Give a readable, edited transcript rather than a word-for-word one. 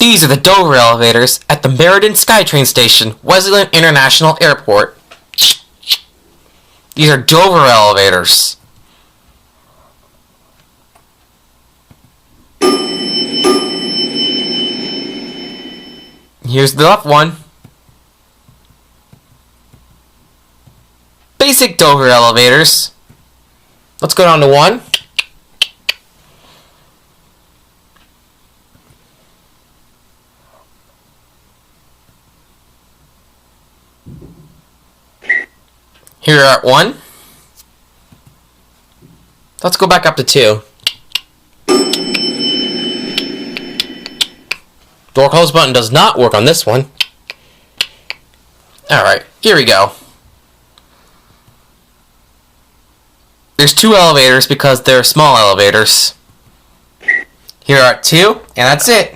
These are the Dover elevators at the Meriden SkyTrain station, Wesleyland International Airport. These are Dover elevators. Here's the left one. Basic Dover elevators. Let's go down to one. Here are at one. Let's go back up to two. Door close button does not work on this one. Alright, here we go. There's two elevators because they're small elevators. Here are two, and that's it.